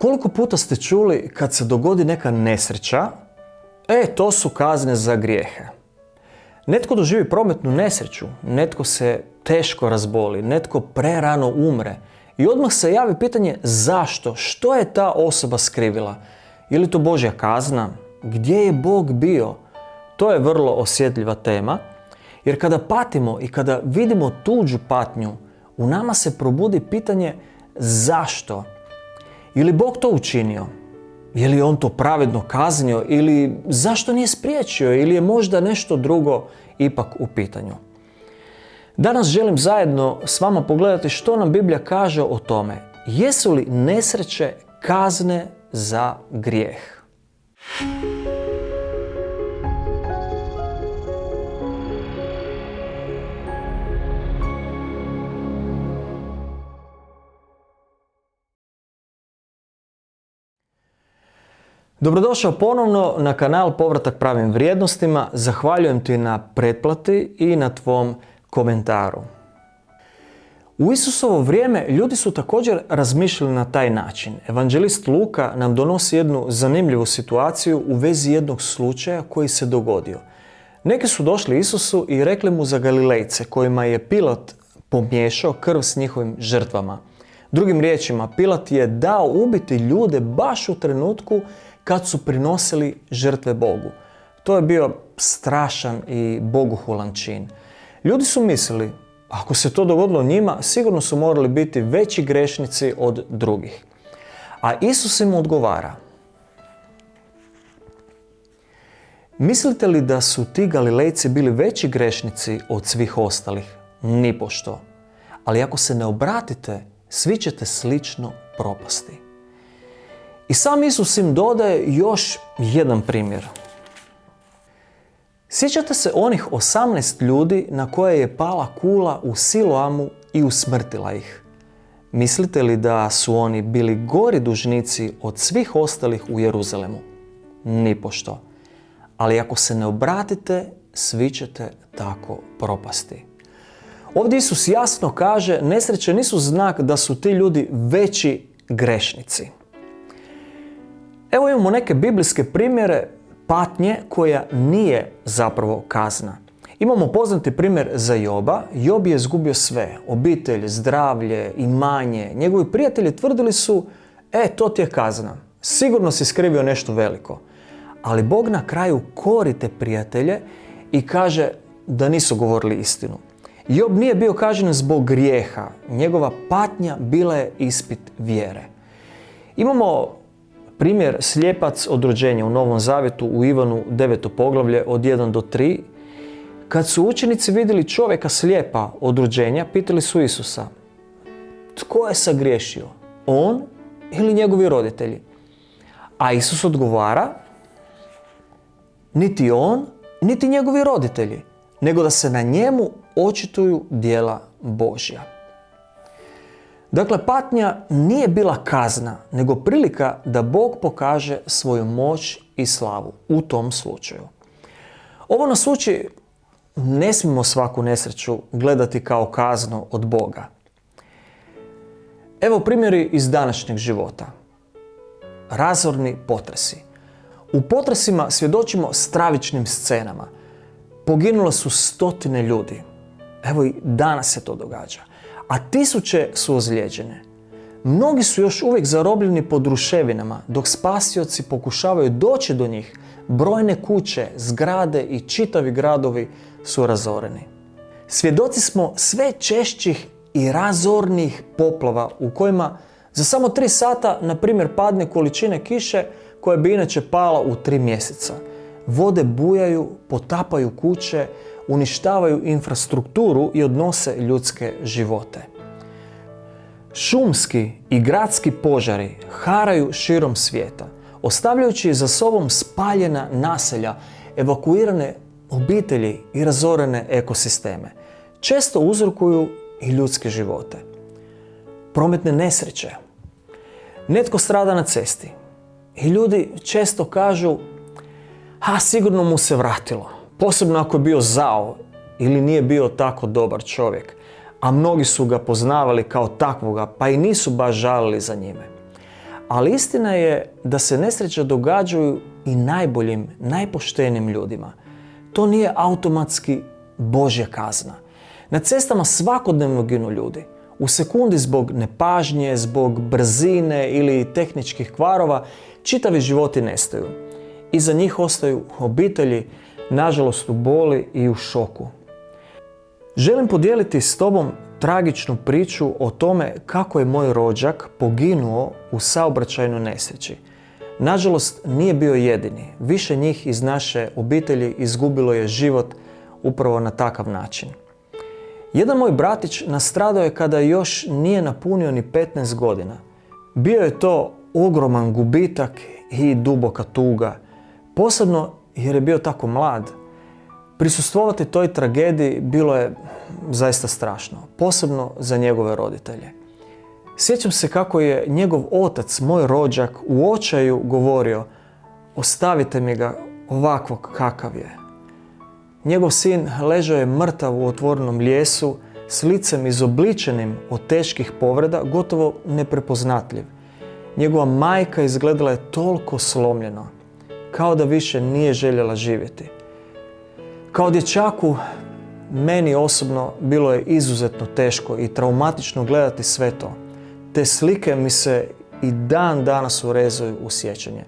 Koliko puta ste čuli kad se dogodi neka nesreća, to su kazne za grijehe. Netko doživi prometnu nesreću, netko se teško razboli, netko prerano umre i odmah se javi pitanje zašto, što je ta osoba skrivila? Je li to Božja kazna? Gdje je Bog bio? To je vrlo osjetljiva tema, jer kada patimo i kada vidimo tuđu patnju, u nama se probudi pitanje zašto? Je li Bog to učinio? Je li On to pravedno kaznio ili zašto nije spriječio ili je možda nešto drugo ipak u pitanju? Danas želim zajedno s vama pogledati što nam Biblija kaže o tome. Jesu li nesreće kazne za grijeh? Dobrodošao ponovno na kanal Povratak pravim vrijednostima. Zahvaljujem ti na pretplati i na tvom komentaru. U Isusovo vrijeme ljudi su također razmišljali na taj način. Evanđelist Luka nam donosi jednu zanimljivu situaciju u vezi jednog slučaja koji se dogodio. Neki su došli Isusu i rekli mu za Galilejce kojima je Pilat pomiješao krv s njihovim žrtvama. Drugim riječima, Pilat je dao ubiti ljude baš u trenutku kad su prinosili žrtve Bogu. To je bio strašan i bogohulan čin. Ljudi su mislili, ako se to dogodilo njima, sigurno su morali biti veći grešnici od drugih. A Isus im odgovara. Mislite li da su ti Galilejci bili veći grešnici od svih ostalih? Nipošto. Ali ako se ne obratite, svi ćete slično propasti. I sam Isus im dodaje još jedan primjer. Sjećate se onih 18 ljudi na koje je pala kula u Siloamu i usmrtila ih? Mislite li da su oni bili gori dužnici od svih ostalih u Jeruzalemu? Nipošto. Ali ako se ne obratite, svi ćete tako propasti. Ovdje Isus jasno kaže, nesreće nisu znak da su ti ljudi veći grešnici. Evo imamo neke biblijske primjere patnje koja nije zapravo kazna. Imamo poznati primjer za Joba. Job je izgubio sve, obitelj, zdravlje, imanje. Njegovi prijatelji tvrdili su, to ti je kazna. Sigurno si skrivio nešto veliko. Ali Bog na kraju kori te prijatelje i kaže da nisu govorili istinu. Job nije bio kažnjen zbog grijeha. Njegova patnja bila je ispit vjere. Imamo primjer slijepac od rođenja u Novom Zavjetu u Ivanu 9. poglavlje od 1 do 3. Kad su učenici vidjeli čovjeka slijepa od rođenja, pitali su Isusa, tko je sagriješio, on ili njegovi roditelji? A Isus odgovara, niti on, niti njegovi roditelji, nego da se na njemu očituju djela Božja. Dakle, patnja nije bila kazna, nego prilika da Bog pokaže svoju moć i slavu u tom slučaju. Ovo nas uči, ne smijemo svaku nesreću gledati kao kaznu od Boga. Evo primjeri iz današnjeg života. Razorni potresi. U potresima svjedočimo stravičnim scenama. Poginule su stotine ljudi. Evo i danas se to događa. A tisuće su ozlijeđene. Mnogi su još uvijek zarobljeni pod ruševinama, dok spasioci pokušavaju doći do njih. Brojne kuće, zgrade i čitavi gradovi su razoreni. Svjedoci smo sve češćih i razornih poplava u kojima za samo 3 sata, na primjer, padne količine kiše koja bi inače pala u 3 mjeseca. Vode bujaju, potapaju kuće, uništavaju infrastrukturu i odnose ljudske živote. Šumski i gradski požari haraju širom svijeta, ostavljajući za sobom spaljena naselja, evakuirane obitelji i razorene ekosisteme. Često uzrokuju i ljudske živote. Prometne nesreće. Netko strada na cesti i ljudi često kažu, sigurno mu se vratilo. Posebno ako je bio zao ili nije bio tako dobar čovjek, a mnogi su ga poznavali kao takvoga, pa i nisu baš žalili za njime. Ali istina je da se nesreće događaju i najboljim, najpoštenijim ljudima. To nije automatski Božja kazna. Na cestama svakodnevno ginu ljudi. U sekundi zbog nepažnje, zbog brzine ili tehničkih kvarova čitavi životi nestaju. Iza njih ostaju obitelji, nažalost u boli i u šoku. Želim podijeliti s tobom tragičnu priču o tome kako je moj rođak poginuo u saobraćajnoj nesreći. Nažalost, nije bio jedini. Više njih iz naše obitelji izgubilo je život upravo na takav način. Jedan moj bratić nastradao je kada još nije napunio ni 15 godina. Bio je to ogroman gubitak i duboka tuga, posebno jer je bio tako mlad. Prisustvovati toj tragediji bilo je zaista strašno, posebno za njegove roditelje. Sjećam se kako je njegov otac, moj rođak, u očaju govorio: ostavite mi ga ovakvog kakav je. Njegov sin ležao je mrtav u otvorenom lijesu, s licem izobličenim od teških povreda, gotovo neprepoznatljiv. Njegova majka izgledala je toliko slomljeno, kao da više nije željela živjeti. Kao dječaku, meni osobno bilo je izuzetno teško i traumatično gledati sve to. Te slike mi se i dan danas urezuju u sjećanje.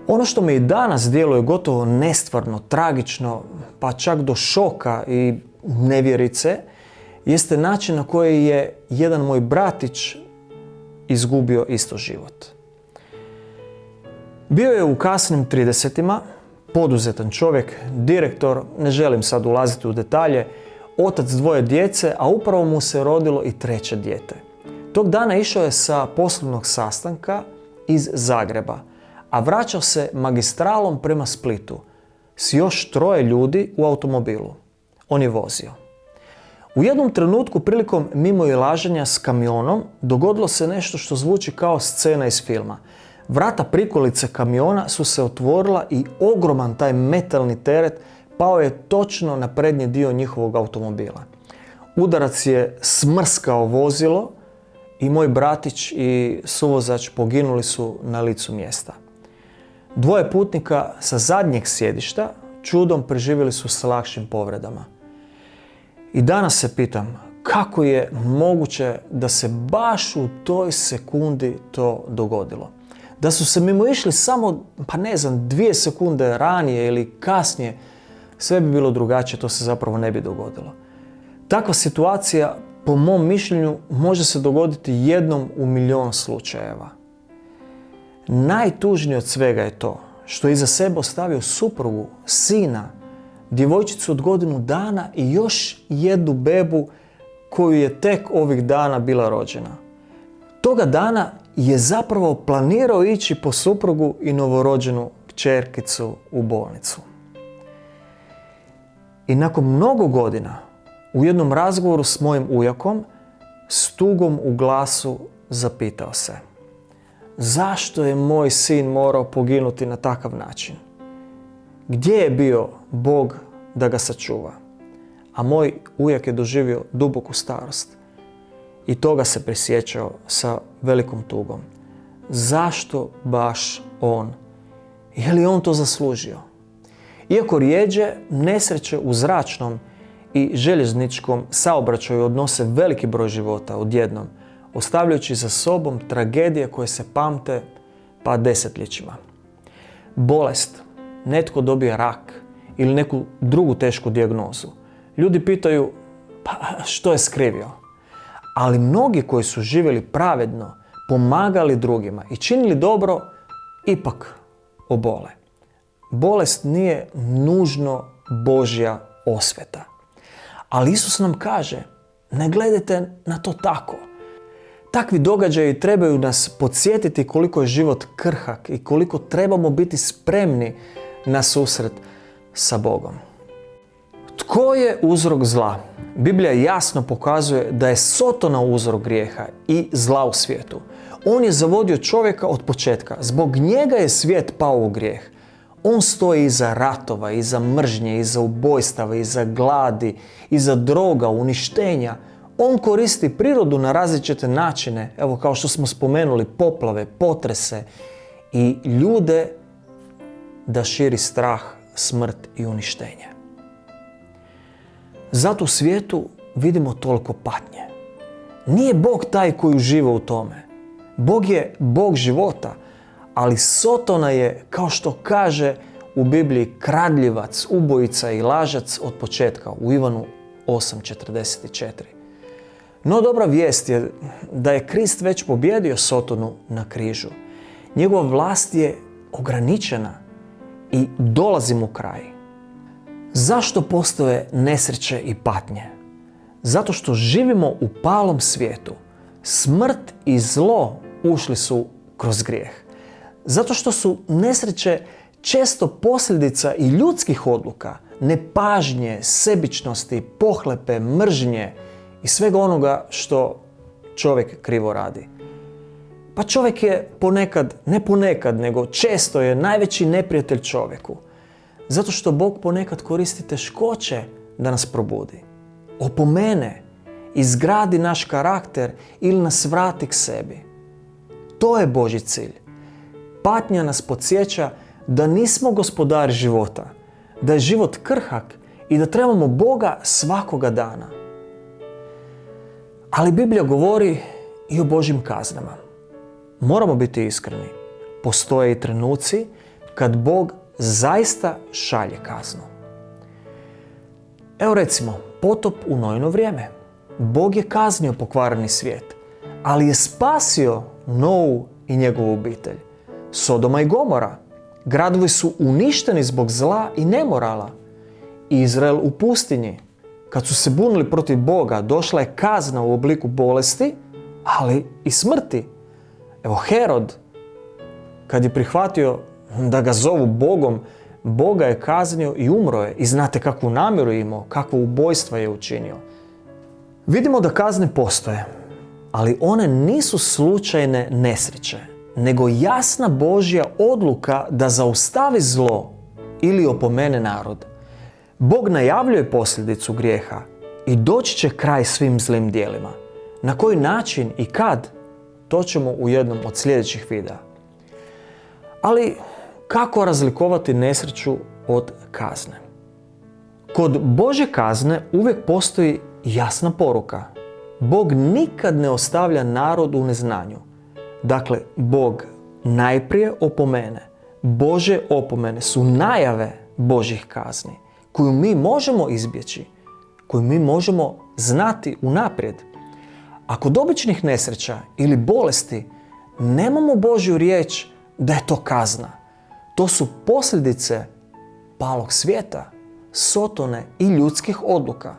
Ono što mi i danas djeluje gotovo nestvarno, tragično, pa čak do šoka i nevjerice, jeste način na koji je jedan moj bratić izgubio isto život. Bio je u kasnim 30-ima, poduzetan čovjek, direktor, ne želim sad ulaziti u detalje, otac 2 djece, a upravo mu se rodilo i 3. dijete. Tog dana išao je sa poslovnog sastanka iz Zagreba, a vraćao se magistralom prema Splitu s još 3 ljudi u automobilu. On je vozio. U jednom trenutku prilikom mimoilaženja s kamionom dogodilo se nešto što zvuči kao scena iz filma. Vrata prikolice kamiona su se otvorila i ogroman taj metalni teret pao je točno na prednji dio njihovog automobila. Udarac je smrskao vozilo i moj bratić i suvozač poginuli su na licu mjesta. 2 putnika sa zadnjeg sjedišta čudom preživjeli su s lakšim povredama. I danas se pitam kako je moguće da se baš u toj sekundi to dogodilo. Da su se mimo išli samo, 2 sekunde ranije ili kasnije, sve bi bilo drugačije, to se zapravo ne bi dogodilo. Takva situacija, po mom mišljenju, može se dogoditi jednom u milion slučajeva. Najtužnije od svega je to što je iza sebe ostavio suprugu, sina, djevojčicu od 1 dana i još jednu bebu koju je tek ovih dana bila rođena. Toga dana je zapravo planirao ići po suprugu i novorođenu kćerkicu u bolnicu. I nakon mnogo godina, u jednom razgovoru s mojim ujakom, s tugom u glasu zapitao se: zašto je moj sin morao poginuti na takav način? Gdje je bio Bog da ga sačuva? A moj ujak je doživio duboku starost i toga se prisjećao sa velikom tugom. Zašto baš on? Je li on to zaslužio? Iako rjeđe nesreće u zračnom i željezničkom saobraćaju odnose veliki broj života odjednom, ostavljajući za sobom tragedije koje se pamte pa desetljećima. Bolest, netko dobije rak ili neku drugu tešku dijagnozu. Ljudi pitaju: pa što je skrivio? Ali mnogi koji su živjeli pravedno, pomagali drugima i činili dobro, ipak obole. Bolest nije nužno Božja osveta. Ali Isus nam kaže: ne gledajte na to tako. Takvi događaji trebaju nas podsjetiti koliko je život krhak i koliko trebamo biti spremni na susret sa Bogom. Tko je uzrok zla? Biblija jasno pokazuje da je Sotona uzrok grijeha i zla u svijetu. On je zavodio čovjeka od početka. Zbog njega je svijet pao u grijeh. On stoji iza ratova, iza mržnje, iza ubojstava, iza gladi, iza droga, uništenja. On koristi prirodu na različite načine, evo kao što smo spomenuli, poplave, potrese i ljude da širi strah, smrt i uništenje. Zato u svijetu vidimo toliko patnje. Nije Bog taj koji uživa u tome. Bog je Bog života, ali Sotona je, kao što kaže u Bibliji, kradljivac, ubojica i lažac od početka, u Ivanu 8:44. No dobra vijest je da je Krist već pobjedio Sotonu na križu. Njegova vlast je ograničena i dolazi mu kraj. Zašto postoje nesreće i patnje? Zato što živimo u palom svijetu. Smrt i zlo ušli su kroz grijeh. Zato što su nesreće često posljedica i ljudskih odluka, nepažnje, sebičnosti, pohlepe, mržnje i svega onoga što čovjek krivo radi. Pa čovjek je ne ponekad, nego često je najveći neprijatelj čovjeku. Zato što Bog ponekad koristi teškoće da nas probudi. Opomene, izgradi naš karakter ili nas vrati k sebi. To je Božji cilj. Patnja nas podsjeća da nismo gospodari života, da je život krhak i da trebamo Boga svakoga dana. Ali Biblija govori i o Božjim kaznama. Moramo biti iskreni. Postoje i trenuci kad Bog zaista šalje kaznu. Evo recimo, potop u Noino vrijeme. Bog je kaznio pokvareni svijet, ali je spasio Nou i njegovu obitelj. Sodoma i Gomora. Gradovi su uništeni zbog zla i nemorala. Izrael u pustinji. Kad su se bunili protiv Boga, došla je kazna u obliku bolesti, ali i smrti. Evo Herod, kad je prihvatio da ga zovu Bogom, Boga je kaznio i umro je. I znate kakvu namjeru je imao, kakvo ubojstva je učinio. Vidimo da kazne postoje, ali one nisu slučajne nesreće, nego jasna Božja odluka da zaustavi zlo ili opomene narod. Bog najavljuje posljedicu grijeha i doći će kraj svim zlim djelima. Na koji način i kad, to ćemo u jednom od sljedećih videa. Ali kako razlikovati nesreću od kazne? Kod Božje kazne uvijek postoji jasna poruka. Bog nikad ne ostavlja narod u neznanju. Dakle, Bog najprije opomene. Božje opomene su najave Božjih kazni, koju mi možemo izbjeći, koju mi možemo znati unaprijed. A kod običnih nesreća ili bolesti nemamo Božju riječ da je to kazna. To su posljedice palog svijeta, Sotone i ljudskih odluka.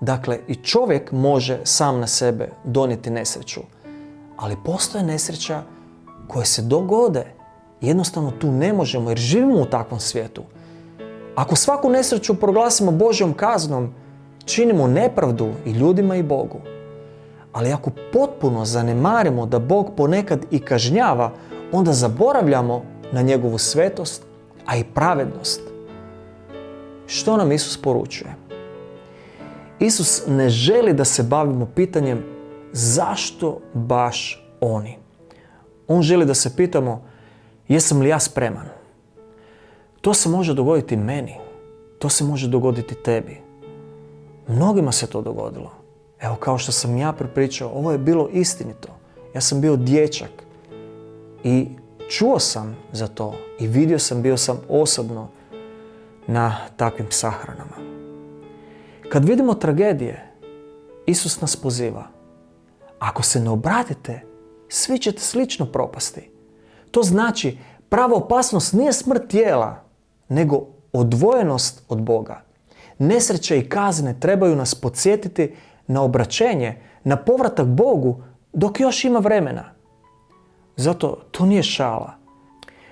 Dakle, i čovjek može sam na sebe donijeti nesreću. Ali postoje nesreća koje se dogode. Jednostavno tu ne možemo jer živimo u takvom svijetu. Ako svaku nesreću proglasimo Božjom kaznom, činimo nepravdu i ljudima i Bogu. Ali ako potpuno zanemarimo da Bog ponekad i kažnjava, onda zaboravljamo na njegovu svetost, a i pravednost. Što nam Isus poručuje? Isus ne želi da se bavimo pitanjem zašto baš oni. On želi da se pitamo jesam li ja spreman. To se može dogoditi meni. To se može dogoditi tebi. Mnogima se to dogodilo. Evo kao što sam ja prepričao, ovo je bilo istinito. Ja sam bio dječak i čuo sam za to i vidio sam, bio sam osobno na takvim sahranama. Kad vidimo tragedije, Isus nas poziva. Ako se ne obratite, svi ćete slično propasti. To znači, prava opasnost nije smrt tijela, nego odvojenost od Boga. Nesreće i kazne trebaju nas podsjetiti na obraćenje, na povratak Bogu dok još ima vremena. Zato to nije šala.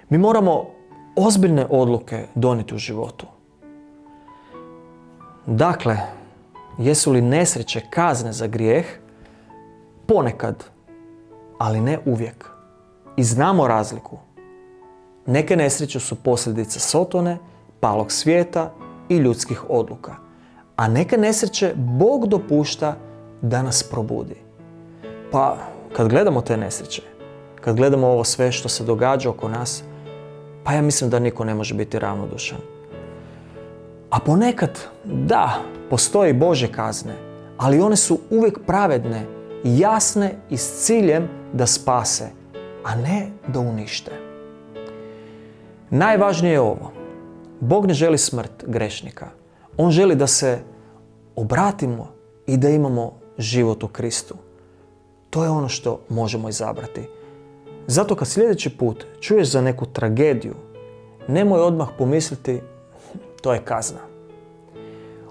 Mi moramo ozbiljne odluke donijeti u životu. Dakle, jesu li nesreće kazne za grijeh? Ponekad, ali ne uvijek. I znamo razliku. Neke nesreće su posljedice Sotone, palog svijeta i ljudskih odluka. A neke nesreće Bog dopušta da nas probudi. Pa kad gledamo te nesreće, kad gledamo ovo sve što se događa oko nas, pa ja mislim da niko ne može biti ravnodušan. A ponekad, da, postoje Božje kazne, ali one su uvijek pravedne, jasne i s ciljem da spase, a ne da unište. Najvažnije je ovo. Bog ne želi smrt grešnika. On želi da se obratimo i da imamo život u Kristu. To je ono što možemo izabrati. Zato kad sljedeći put čuješ za neku tragediju, nemoj odmah pomisliti to je kazna.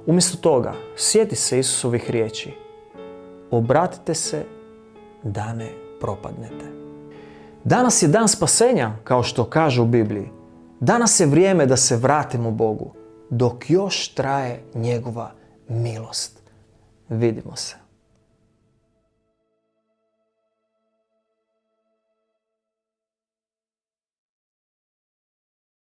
Umjesto toga, sjeti se Isusovih riječi. Obratite se da ne propadnete. Danas je dan spasenja, kao što kaže u Bibliji. Danas je vrijeme da se vratimo Bogu, dok još traje njegova milost. Vidimo se.